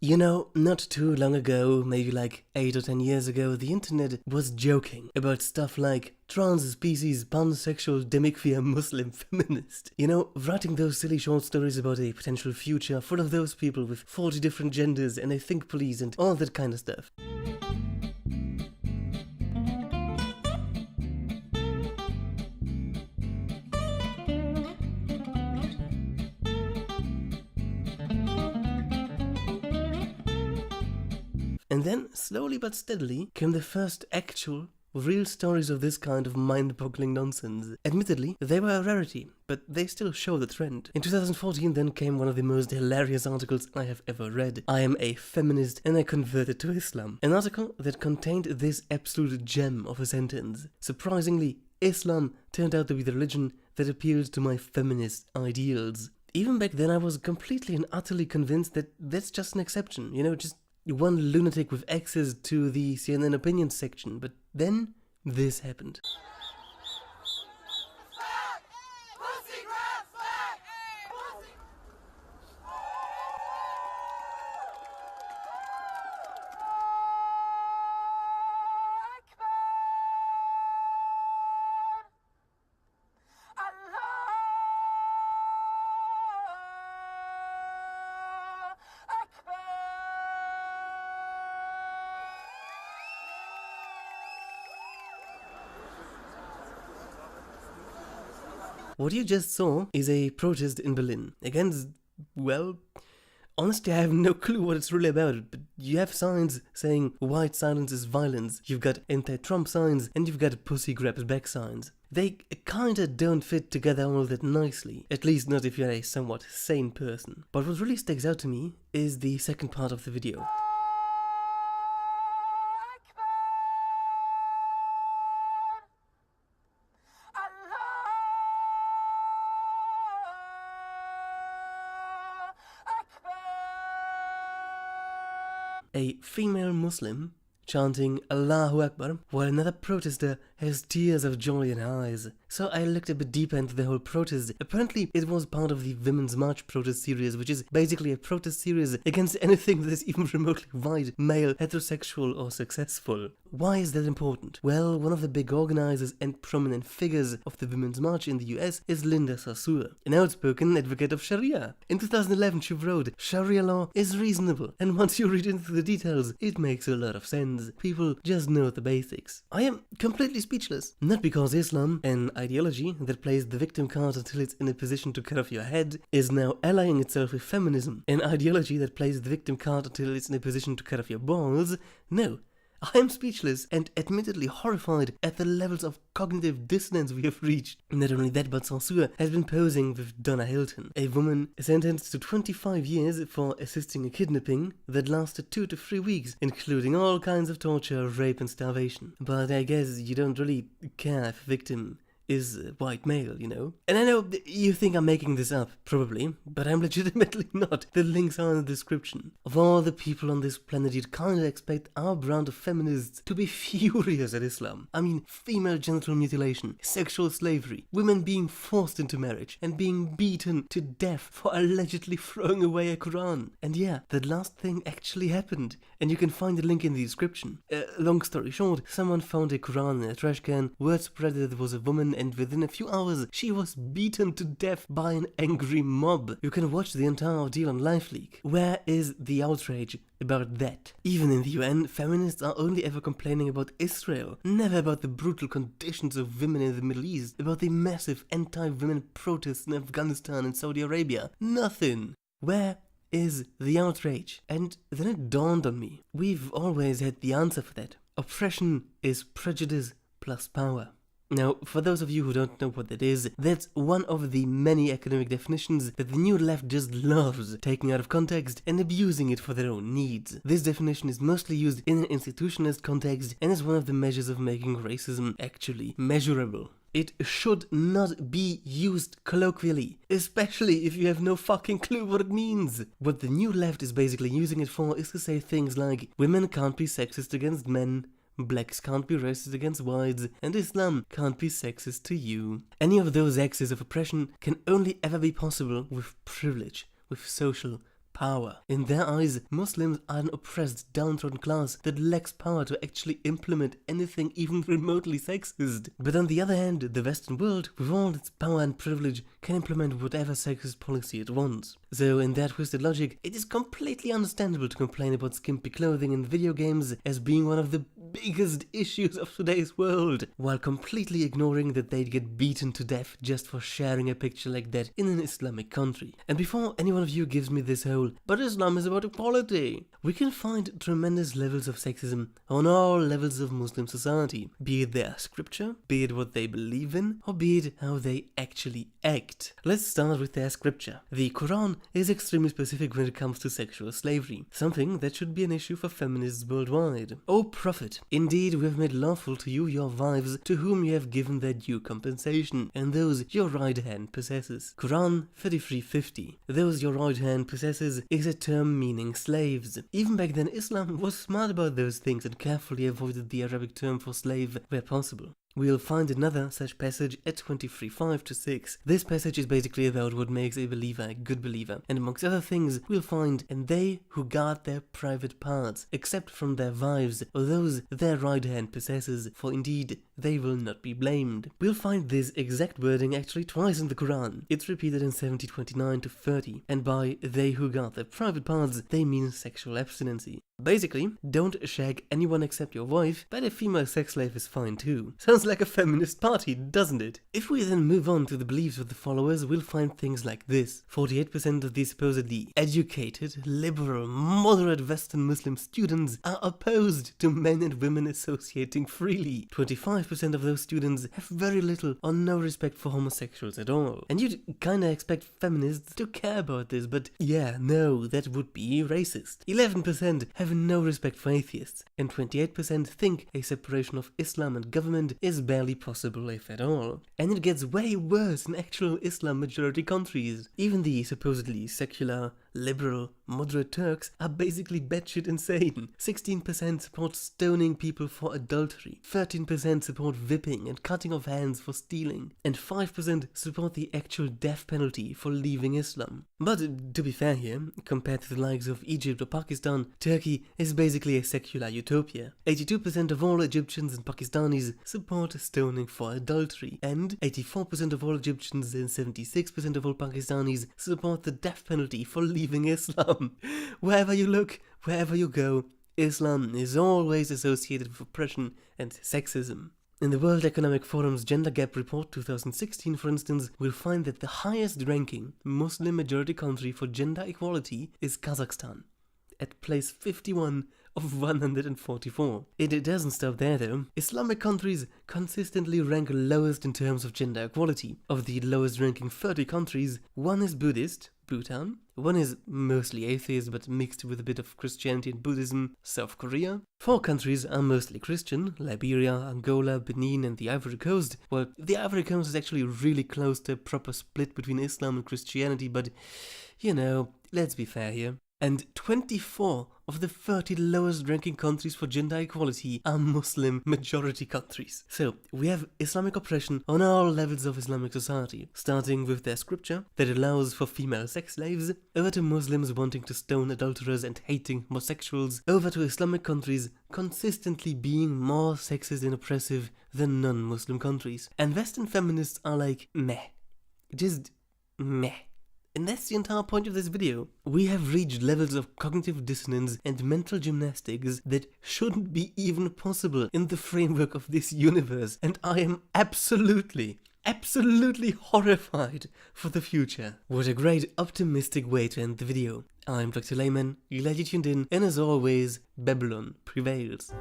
You know, not too long ago, maybe like 8 or 10 years ago, the internet was joking about stuff like trans species, pansexual, demikvia, Muslim, feminist. You know, writing those silly short stories about a potential future full of those people with 40 different genders and a think police and all that kind of stuff. And then, slowly but steadily, came the first actual, real stories of this kind of mind-boggling nonsense. Admittedly, they were a rarity, but they still show the trend. In 2014 then came one of the most hilarious articles I have ever read. I am a feminist and I converted to Islam. An article that contained this absolute gem of a sentence. Surprisingly, Islam turned out to be the religion that appealed to my feminist ideals. Even back then I was completely and utterly convinced that that's just an exception, you know, just one lunatic with access to the CNN opinions section, but then this happened. What you just saw is a protest in Berlin against, well, honestly I have no clue what it's really about, but you have signs saying white silence is violence, you've got anti-Trump signs, and you've got pussy grabs back signs. They kinda don't fit together all that nicely, at least not if you're a somewhat sane person. But what really sticks out to me is the second part of the video. A female Muslim chanting Allahu Akbar while another protester has tears of joy in her eyes. So I looked a bit deeper into the whole protest. Apparently it was part of the Women's March protest series, which is basically a protest series against anything that is even remotely white, male, heterosexual or successful. Why is that important? Well, one of the big organizers and prominent figures of the Women's March in the US is Linda Sarsour, an outspoken advocate of Sharia. In 2011 she wrote, "Sharia law is reasonable, and once you read into the details, it makes a lot of sense. People just know the basics." I am completely speechless. Not because Islam, an ideology that plays the victim card until it's in a position to cut off your head, is now allying itself with feminism, an ideology that plays the victim card until it's in a position to cut off your balls. No. I am speechless and admittedly horrified at the levels of cognitive dissonance we have reached. Not only that, but Sarsour has been posing with Donna Hilton, a woman sentenced to 25 years for assisting a kidnapping that lasted 2 to 3 weeks, including all kinds of torture, rape and starvation. But I guess you don't really care if a victim is a white male, you know? And I know you think I'm making this up, probably, but I'm legitimately not. The links are in the description. Of all the people on this planet, you'd kinda expect our brand of feminists to be furious at Islam. I mean, female genital mutilation, sexual slavery, women being forced into marriage, and being beaten to death for allegedly throwing away a Quran. And yeah, that last thing actually happened, and you can find the link in the description. Long story short, someone found a Quran in a trash can, word spread that it was a woman, and within a few hours, she was beaten to death by an angry mob. You can watch the entire ordeal on LifeLeak. Where is the outrage about that? Even in the UN, feminists are only ever complaining about Israel, never about the brutal conditions of women in the Middle East, about the massive anti-women protests in Afghanistan and Saudi Arabia. Nothing. Where is the outrage? And then it dawned on me. We've always had the answer for that. Oppression is prejudice plus power. Now, for those of you who don't know what that is, that's one of the many academic definitions that the new left just loves taking out of context and abusing it for their own needs. This definition is mostly used in an institutionalist context and is one of the measures of making racism actually measurable. It should not be used colloquially, especially if you have no fucking clue what it means. What the new left is basically using it for is to say things like, women can't be sexist against men, blacks can't be racist against whites, and Islam can't be sexist to you. Any of those axes of oppression can only ever be possible with privilege, with social power. In their eyes, Muslims are an oppressed, downtrodden class that lacks power to actually implement anything even remotely sexist. But on the other hand, the Western world, with all its power and privilege, can implement whatever sexist policy it wants. So in that twisted logic, it is completely understandable to complain about skimpy clothing in video games as being one of the biggest issues of today's world, while completely ignoring that they'd get beaten to death just for sharing a picture like that in an Islamic country. And before any one of you gives me this whole, but Islam is about equality, we can find tremendous levels of sexism on all levels of Muslim society, be it their scripture, be it what they believe in, or be it how they actually act. Let's start with their scripture. The Quran is extremely specific when it comes to sexual slavery, something that should be an issue for feminists worldwide. O Prophet, indeed we have made lawful to you your wives to whom you have given their due compensation, and those your right hand possesses. Quran 33:50. Those your right hand possesses is a term meaning slaves. Even back then, Islam was smart about those things and carefully avoided the Arabic term for slave where possible. We'll find another such passage at 23:5-6. This passage is basically about what makes a believer a good believer, and amongst other things, we'll find, and they who guard their private parts, except from their wives, or those their right hand possesses, for indeed they will not be blamed. We'll find this exact wording actually twice in the Quran. It's repeated in 70:29-30, and by they who guard their private parts, they mean sexual abstinency. Basically, don't shag anyone except your wife, but a female sex slave is fine too. Sounds like a feminist party, doesn't it? If we then move on to the beliefs of the followers, we'll find things like this. 48% of these supposedly educated, liberal, moderate Western Muslim students are opposed to men and women associating freely. 25% of those students have very little or no respect for homosexuals at all. And you'd kinda expect feminists to care about this, but yeah, no, that would be racist. 11% have no respect for atheists, and 28% think a separation of Islam and government is barely possible, if at all. And it gets way worse in actual Islam majority countries. Even the supposedly secular, liberal, moderate Turks are basically batshit insane. 16% support stoning people for adultery, 13% support whipping and cutting off hands for stealing, and 5% support the actual death penalty for leaving Islam. But to be fair here, compared to the likes of Egypt or Pakistan, Turkey is basically a secular utopia. 82% of all Egyptians and Pakistanis support stoning for adultery, and 84% of all Egyptians and 76% of all Pakistanis support the death penalty for leaving Islam. Wherever you look, wherever you go, Islam is always associated with oppression and sexism. In the World Economic Forum's Gender Gap Report 2016, for instance, we'll find that the highest ranking Muslim majority country for gender equality is Kazakhstan, at place 51 of 144. It doesn't stop there though. Islamic countries consistently rank lowest in terms of gender equality. Of the lowest ranking 30 countries, one is Buddhist, Bhutan, one is mostly atheist but mixed with a bit of Christianity and Buddhism, South Korea. 4 countries are mostly Christian, Liberia, Angola, Benin and the Ivory Coast. Well, the Ivory Coast is actually really close to a proper split between Islam and Christianity, but you know, let's be fair here. And 24 of the 30 lowest ranking countries for gender equality are Muslim majority countries. So we have Islamic oppression on all levels of Islamic society, starting with their scripture that allows for female sex slaves, over to Muslims wanting to stone adulterers and hating homosexuals, over to Islamic countries consistently being more sexist and oppressive than non-Muslim countries. And Western feminists are like, meh. Just meh. And that's the entire point of this video. We have reached levels of cognitive dissonance and mental gymnastics that shouldn't be even possible in the framework of this universe, and I am absolutely horrified for the future. What a great optimistic way to end the video. I'm Dr. Layman, glad you tuned in, and as always, Babylon prevails.